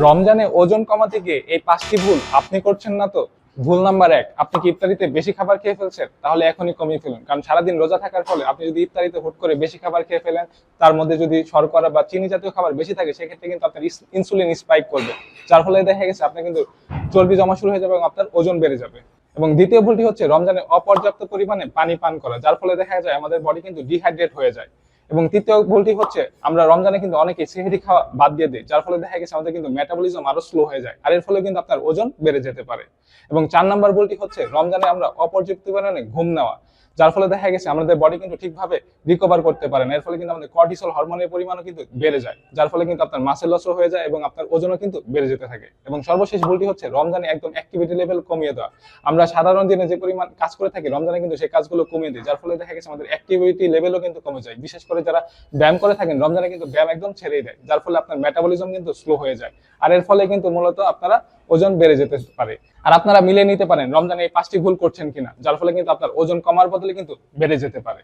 রমজানে ওজন কমাতে গিয়ে এই 5টি ভুল আপনি করছেন না তো? ভুল নাম্বার 1, আপনি কি ইফতারিতে বেশি খাবার খেয়ে ফেলছেন? তাহলে এখনই কমিয়ে ফেলুন। কারণ সারাদিন রোজা থাকার ফলে আপনি যদি ইফতারিতে হুট করে বেশি খাবার খেয়ে ফেলেন, তার মধ্যে যদি শর্করা বা চিনি জাতীয় খাবার বেশি থাকে, সেক্ষেত্রে কিন্তু আপনার ইনসুলিন স্পাইক করবে, যার ফলে দেখা গেছে আপনার কিন্তু চর্বি জমা শুরু হয়ে যাবে এবং আপনার ওজন বেড়ে যাবে। এবং দ্বিতীয় ভুলটি হচ্ছে রমজানে অপর্যাপ্ত পরিমাণে পানি পান করা, যার ফলে দেখা যায় আমাদের বডি কিন্তু ডিহাইড্রেট হয়ে যায়। এবং তৃতীয় ভুলটি হচ্ছে আমরা রমজানে কিন্তু অনেকে সেহরি খাওয়া বাদ দিয়ে দিই, যার ফলে দেখা গেছে আমাদের কিন্তু মেটাবলিজম আরো স্লো হয়ে যায়, আর এর ফলে কিন্তু আপনার ওজন বেড়ে যেতে পারে। এবং 4 নাম্বার ভুলটি হচ্ছে রমজানে আমরা অপর্যাপ্ত পরিমাণে ঘুম নেওয়া, যার ফলে দেখা গেছে আমাদের বডি কিন্তু ঠিকভাবে রিকভার করতে পারে না, এর ফলে কিন্তু আমাদের কর্টিসল হরমোনের পরিমাণও কিন্তু বেড়ে যায়, যার ফলে কিন্তু আপনার মাসেল লসও হয়ে যায় এবং আপনার ওজনও কিন্তু বেড়ে যেতে থাকে। এবং সর্বশেষ ভুলটি হচ্ছে রমজানে একদম অ্যাক্টিভিটি লেভেল কমিয়ে দেওয়া। আমরা সাধারণ দিনে যে পরিমাণ কাজ করে থাকি, রমজানে কিন্তু সেই কাজগুলো কমিয়ে দিই, যার ফলে দেখা গেছে আমাদের অ্যাক্টিভিটি লেভেলও কিন্তু কমে যায়। বিশেষ করে যারা ব্যায়াম করে থাকেন, রমজানে কিন্তু ব্যায়াম একদম ছেড়েই দেয়, যার ফলে আপনার মেটাবলিজম কিন্তু স্লো হয়ে যায়, আর এর ফলে কিন্তু মূলত আপনারা ওজন বেড়ে যেতে পারে। আর আপনারা মিলিয়ে নিতে পারেন রমজানে এই 5টি ভুল করছেন কিনা, যার ফলে কিন্তু আপনার ওজন কমার বদলে কিন্তু বেড়ে যেতে পারে।